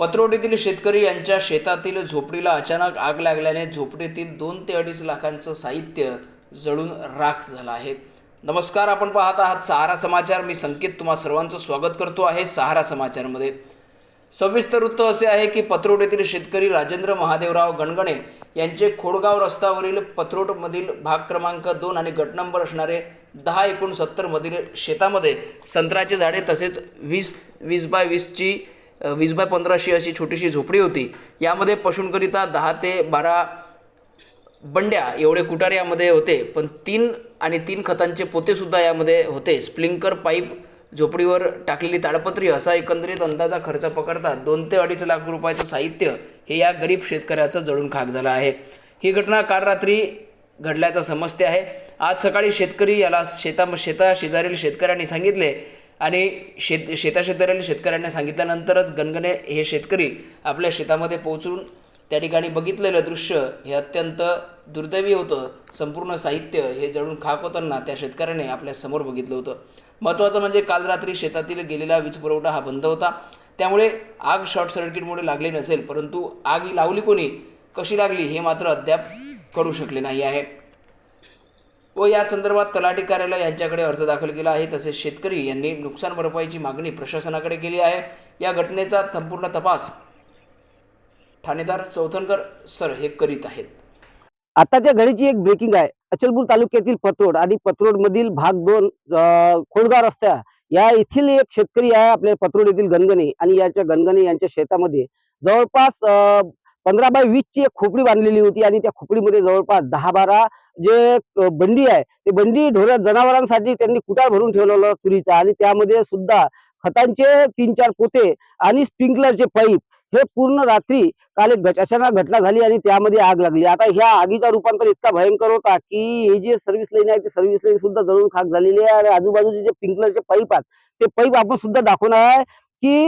पतरोडीतील शेतकरी यांच्या शेतातील झोपडीला अचानक आग लागल्याने झोपडीतील 2 ते 2.5 लाखांचं साहित्य जळून राख झालं आहे. नमस्कार, आपण पाहत आहात सहारा समाचार. मी संकेत तुम्हा सर्वांचं स्वागत करतो आहे सहारा समाचारमध्ये. सविस्तर वृत्त असे आहे की पतरोडीतील शेतकरी राजेंद्र महादेवराव गणगणे यांचे खोडगाव रस्त्यावरील पतरोडमधील भाग क्रमांक 2 आणि गट नंबर असणारे 10/70 मधील शेतामध्ये संत्र्याची झाडे तसेच 20/20ची 20/15ची अशी छोटीशी झोपडी होती. यामध्ये पशूंकरिता 10 ते 12 बंड्या एवढे कुटार यामध्ये होते, पण 3 खतांचे पोतेसुद्धा यामध्ये होते. स्प्रिंकलर पाईप, झोपडीवर टाकलेली ताडपत्री असा एकंदरीत अंदाजा खर्च पकडता 2 ते 2.5 लाख रुपयाचं साहित्य हे या गरीब शेतकऱ्याचं जळून खाक झालं आहे. ही घटना काल रात्री घडल्याचं समजते आहे. आज सकाळी शेतकरी याला शेता शेजारील शेतकऱ्यांनी सांगितले आणि शेजारील शेतकऱ्यांनी सांगितल्यानंतरच गणगणे हे शेतकरी आपल्या शेतामध्ये पोहोचून त्या ठिकाणी बघितलेलं दृश्य हे अत्यंत दुर्दैवी होतं. संपूर्ण साहित्य हे जळून खाक होताना त्या शेतकऱ्याने आपल्या समोर बघितलं होतं. महत्त्वाचं म्हणजे काल रात्री शेतातील गेलेला वीज पुरवठा हा बंद होता, त्यामुळे आग शॉर्ट सर्किटमुळे लागली नसेल, परंतु आग ही लावली कोणी, कशी लागली हे मात्र अद्याप कळू शकले नाही आहे व या संदर्भात तलाठी कार्यालय यांच्याकडे अर्ज दाखल केला आहे. तसेच शेतकरी यांनी नुकसान भरपाईची मागणी प्रशासनाकडे केली आहे. या घटनेचा संपूर्ण तपास ठाणेदार चौथनकर सर हे करीत आहेत. आताच्या घडीची एक ब्रेकिंग आहे. अचलपूर तालुक्यातील पतरोड आणि पतरोड मधील भाग 2 खोडगाव रस्ता या येथील एक शेतकरी आहे आपल्या पतरोड येथील गणगणे, आणि याच्या गणगणे यांच्या शेतामध्ये जवळपास 15/20 ची एक खोपडी बांधलेली होती आणि त्या खोपडीमध्ये जवळपास 10-12 जे बंडी आहे ते बंडी जनावरांसाठी त्यांनी कुटार भरून ठेवलेलं तुरीचा, आणि त्यामध्ये सुद्धा खतांचे 3-4 पोते आणि स्प्रिंकलरचे पाईप हे पूर्ण रात्री काल एक अचानक घटना झाली आणि त्यामध्ये आग लागली. आता ह्या आगीचा रूपांतर इतका भयंकर होता की हे जे सर्व्हिस लाईन आहे ते सर्व्हिस लाईन सुद्धा जळून खाक झालेली आहे आणि आजूबाजूचे जे स्प्रिंकलरचे पाईप आहेत ते पाईप आपण सुद्धा दाखवणार आहे की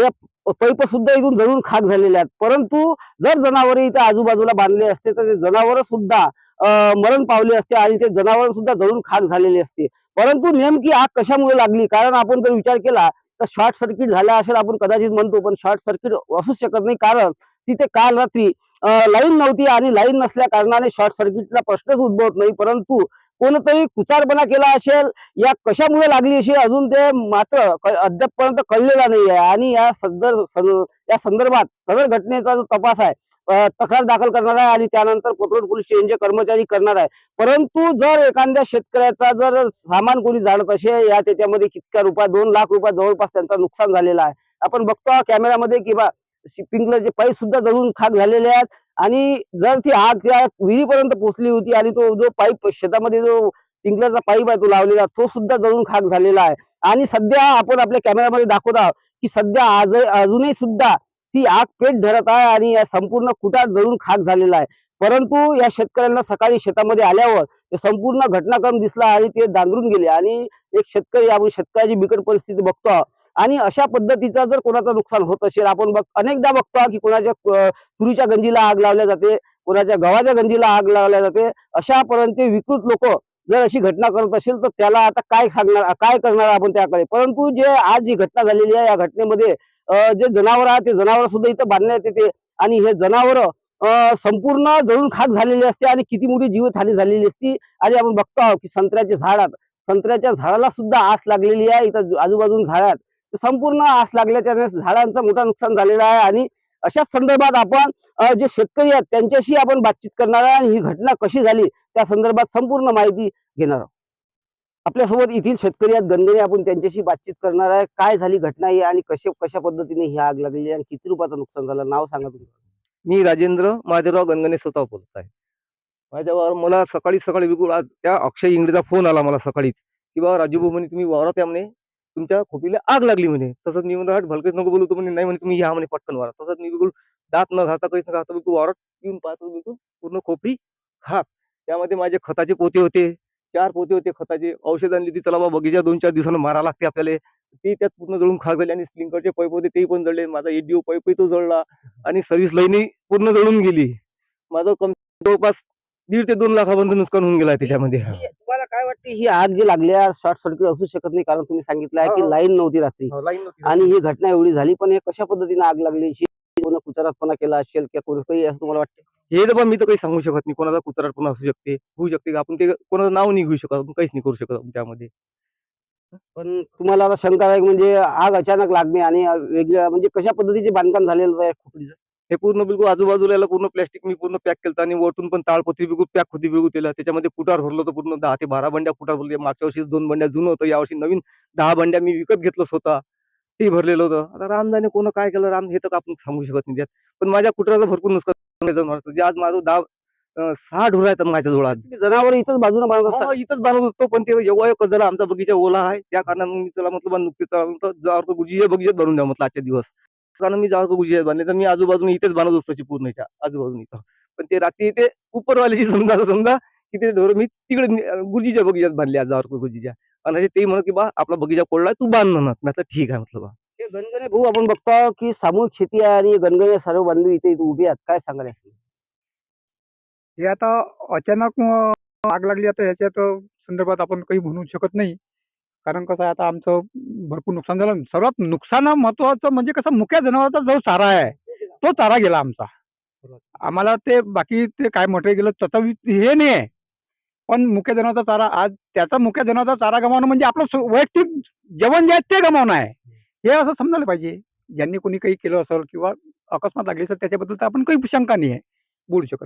या पाईप सुद्धा इथून जळून खाक झालेले आहेत. परंतु जर जनावरे इथे आजूबाजूला बांधले असते तर ते जनावर सुद्धा मरण पावले असते आणि ते जनावर सुद्धा जळून खाक झालेले असते. परंतु नेमकी आग कशामुळे लागली, कारण आपण जर विचार केला तर शॉर्ट सर्किट झाला असेल आपण कदाचित म्हणतो, पण शॉर्ट सर्किट असूच शकत नाही, कारण तिथे काल रात्री लाईन नव्हती आणि लाईन नसल्या कारणाने शॉर्ट सर्किटचा प्रश्नच उद्भवत नाही. परंतु कोणतरी कुचारपणा केला असेल, या कशामुळे लागली असेल अजून ते मात्र अद्यापपर्यंत कळलेला नाही आहे. आणि या संदर्भात सदर घटनेचा जो तपास आहे तक्रार दाखल करणार आहे आणि त्यानंतर पतरोड पोलीस स्टेशनचे कर्मचारी करणार आहे. परंतु जर एखाद्या शेतकऱ्याचा जर सामान कोणी जाळत असेल, या त्याच्यामध्ये कितक्या रुपया 2 लाख रुपये जवळपास त्यांचं नुकसान झालेलं आहे. आपण बघतो कॅमेरामध्ये किंवा स्प्रिंकलरचे पाईप सुद्धा जळून खाक झालेले आहेत. आणि जर ती आग त्या विहिरीपर्यंत पोहोचली होती आणि तो जो पाईप शेतामध्ये जो स्प्रिंकलरचा पाईप आहे तो लावलेला तो सुद्धा जळून खाक झालेला आहे. आणि सध्या आपण आपल्या कॅमेरामध्ये दाखवत आहोत की सध्या अजूनही सुद्धा ती आग पेट धरत आहे आणि या संपूर्ण कुटार जळून खाक झालेला आहे. परंतु या शेतकऱ्यांना सकाळी शेतामध्ये आल्यावर संपूर्ण घटनाक्रम दिसला आणि ते दांगरून गेले. आणि एक शेतकरी, आपण शेतकऱ्याची बिकट परिस्थिती बघतो आणि अशा पद्धतीचा जर कोणाचं नुकसान होत असेल, आपण अनेकदा बघतो की कोणाच्या तुरीच्या गंजीला आग लावल्या जाते, कोणाच्या गव्हाच्या गंजीला आग लावल्या जाते. अशापर्यंत विकृत लोक जर अशी घटना करत असेल तर त्याला आता काय सांगणार, काय करणार आपण त्याकडे. परंतु जे आज ही घटना झालेली आहे या घटनेमध्ये जे जनावर आहे ते जनावर सुद्धा इथं बांधण्यात येते आणि हे जनावर संपूर्ण जळून खाक झालेली असते आणि किती मोठी जीवितहानी झालेली असती. आणि आपण बघतो की संत्र्याच्या झाडाला सुद्धा आस लागलेली आहे. इथं आजूबाजून झाडात संपूर्ण आस लागल्याच्या झाडांचं मोठं नुकसान झालेलं आहे. आणि अशाच संदर्भात आपण जे शेतकरी आहेत त्यांच्याशी आपण बातचीत करणार आहे आणि ही घटना कशी झाली त्या संदर्भात संपूर्ण माहिती घेणार आहोत. आपल्यासोबत येथील शेतकरी आहेत गणगणे, आपण त्यांच्याशी बातचीत करणार आहे. काय झाली घटना ही आणि कशा पद्धतीने ही आग लागलेली आणि किती रुपयाचं नुकसान झालं, नाव सांगा तुमचं. मी राजेंद्र महादेवराव गणगणे स्वतः बोलत आहे. माझ्यावर मला सकाळी बिलकुल आज त्या अक्षय इंगळेचा फोन आला मला सकाळीच की बाबा राजू भाऊ म्हणे तुम्ही वावरात या म्हणे, तुमच्या खोपीला आग लागली म्हणे. तसंच मी म्हणतो भलकेच नको बोलू, म्हणे नाही म्हणे तुम्ही या म्हणे पटकन वावरात. तसंच मी बिलकुल दात न घालता काहीच न घालता बिलकुल वावरात येऊन पाहतो, बिलकुल पूर्ण खोपडी खाक. त्यामध्ये माझे खताचे पोते होते, 4 पोते होते खताचे. औषध आणली ती त्याला बगीचा 2-4 दिवसांना मारा लागते आपल्याला, ती त्यात पूर्ण जळून खाक झाली. आणि स्प्रिंकलरचे पाईप होते ते पण जळले, माझा एडीओ पाईपही तो जळला आणि सर्व्हिस लाईनही पूर्ण जळून गेली. माझं जवळपास 1.5 ते 2 लाखापर्यंत नुकसान होऊन गेलं आहे त्याच्यामध्ये. तुम्हाला काय वाटते ही आग जी लागली आहे शॉर्ट सर्किट असू शकत नाही कारण तुम्ही सांगितलं आहे हो, की हो. लाईन नव्हती रात्री लाईन नव्हती. आणि ही घटना एवढी झाली पण हे कशा पद्धतीने आग लागली कोणी कुचारतपणा केला असेल किंवा कोणी काही असं तुम्हाला वाटतं हे तर पण मी तर काही सांगू शकत नाही. कोणाचा कुत्राटपणा असू शकते, होऊ शकते का आपण ते कोणाचं नाव नाही घेऊ शकत. आपण काहीच नाही करू शकत आपण त्यामध्ये. पण तुम्हाला आता शंका आहे म्हणजे आग अचानक लागणे आणि वेगळ्या म्हणजे कशा पद्धतीचे बांधकाम झालेलं आहे खोपडीचं हे पूर्ण बिलकुल आजूबाजूला याला पूर्ण प्लास्टिक मी पूर्ण पॅक केलं आणि वरतून पण ताडपत्री बिलकुल पॅक होती बिलकुल त्याला. त्याच्यामध्ये कुटार भरलं होतं पूर्ण 10 ते 12 बंड्या कुटार भरले. मागच्या वर्षी 2 बंड्या जुनं होतं. यावर्षी नवीन 10 बंड्या मी विकत घेतलं स्वतः. ते भरलेलं होतं. आता राम जाणे कोण काय केलं राम हे तर आपण सांगू शकत नाही त्यात. पण माझ्या कुटराचं भरपूर नुकसान झालं. जे आज माझं 6 ढोरं आहेत माझ्याजवळ आज. तुम्ही जनावर इथंच बाजूला बांधत असता इथंच बांधत असतो पण ते एवढा एक जरा आमचा बगीचा ओला आहे त्या कारणाने मी त्याला म्हटलं बा नुकतीच जावर गुजीच्या बगीचात भरून द्या म्हटलं आजच्या दिवस कारण मी जावर गुजीच्यात बांधले तर मी आजूबाजूने इथेच बांधत असतो पूर्णच्या आजूबाजूने इथं पण ते रात्री ते उपरवाल्याची समजा की ते ढोरं मी तिकडे गुजीच्या बगीचात बांधले आज जावर गुजीच्या आणि ते म्हणत की बा आपला बगीचा कोरडा तू बांध म्हणत म्हटलं ठीक आहे म्हटलं बा हे गणगणे भाऊ आपण बघतो की सामूहिक शेती आहे आणि गणगणे सर्व बंधू इथे इथे उभे आहेत काय सांगाल याचं? हे आता अचानक आग लागली आता ह्याच्यात संदर्भात आपण काही म्हणू शकत नाही. कारण कसं आहे आता आमचं भरपूर नुकसान झालं. सर्वात नुकसान महत्त्वाचं म्हणजे कसं मुक्या जनावरांचा जो चारा आहे, तो चारा गेला आमचा. आम्हाला ते बाकी ते काय मटेरियल गेलं त्याचं हे नाही आहे. पण मुक्या जनावरांचा चारा आज त्याचा मुक्या जनावरांचा चारा गमावणं म्हणजे आपलं वैयक्तिक जेवण जे आहे ते गमावणं आहे. हे असं समजायला पाहिजे. ज्यांनी कोणी काही केलं असेल किंवा अकस्मात लागली तर त्याच्याबद्दल तर आपण काही शंका नाही आहे, बोलू शकत.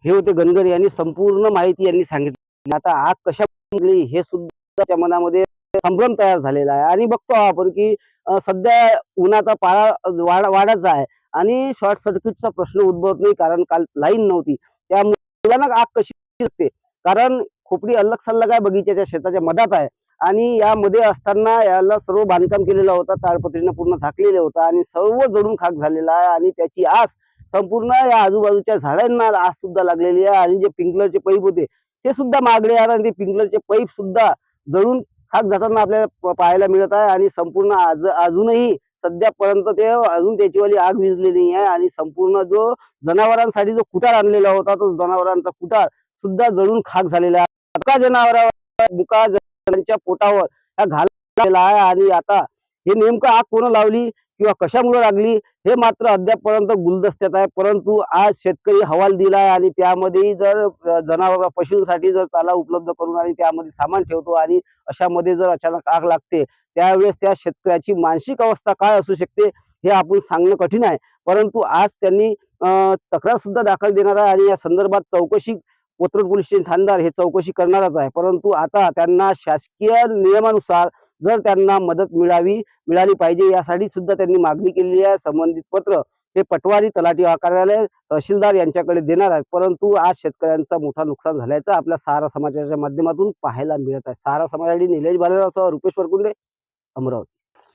हे होते गणगणे यांनी संपूर्ण माहिती यांनी सांगितली आता आग कशा लागली हे सुद्धा त्याच्या मनामध्ये संभ्रम तयार झालेला आहे आणि बघतो आपण की सध्या उन्हाचा पारा वाढाचा आहे आणि शॉर्ट सर्किटचा प्रश्न उद्भवत नाही कारण काल लाईन नव्हती त्यामुळे अचानक आग कशी लागते कारण खोपडी अल्लग सल्लग आहे बगीच्याच्या शेताच्या मधात आहे आणि यामध्ये असताना याला सर्व बांधकाम केलेलं होतं ताडपत्रीनं पूर्ण झाकलेलं होतं आणि सर्व जळून खाक झालेला आहे आणि त्याची आस संपूर्ण या आजूबाजूच्या झाडांना आस सुद्धा लागलेली आहे आणि जे पिंकलरचे पैप होते ते सुद्धा मागडे आहेत आणि ते पिंकलरचे पैप सुद्धा जळून खाक जाताना आपल्याला पाहायला मिळत आहे आणि संपूर्ण अजूनही सध्यापर्यंत ते अजून त्याचीवाली आग विझलेली नाही आहे आणि संपूर्ण जो जनावरांसाठी जो कुटार आणलेला होता तो जनावरांचा कुटार सुद्धा जळून खाक झालेला आहे मुका जनावरांच्या मुका जनावरांच्या पोटावर हा घाललेला आहे आणि आता हे नेमकं आग कोण लावली किंवा कशामुळे लागली हे मात्र अद्यापपर्यंत गुलदस्त्यात आहे परंतु आज शेतकरी हवाल दिलाय आणि त्यामध्ये जर जनावर पशूंसाठी जर चाला उपलब्ध करून आणि त्यामध्ये सामान ठेवतो आणि अशामध्ये जर अचानक आग लागते त्यावेळेस त्या शेतकऱ्याची मानसिक अवस्था काय असू शकते हे आपण सांगणं कठीण आहे परंतु आज त्यांनी तक्रार सुद्धा दाखल देणार आहे आणि या संदर्भात चौकशी कोथरूड पोलीस स्टेशन ठाणेदार हे चौकशी करणारच आहे परंतु आता त्यांना शासकीय नियमानुसार जर त्यांना मदत मिळाली पाहिजे यासाठी सुद्धा त्यांनी मागणी केलेली आहे संबंधित पत्र हे पटवारी तलाठी कार्यालय तहसीलदार यांच्याकडे देणार आहेत परंतु आज शेतकऱ्यांचा मोठा नुकसान झाल्याचं आपल्या सहारा समाजाच्या माध्यमातून पाहायला मिळत आहे सहारा समाजासाठी निलेश भालेराव सह रुपेश वरकुंडे अमरावती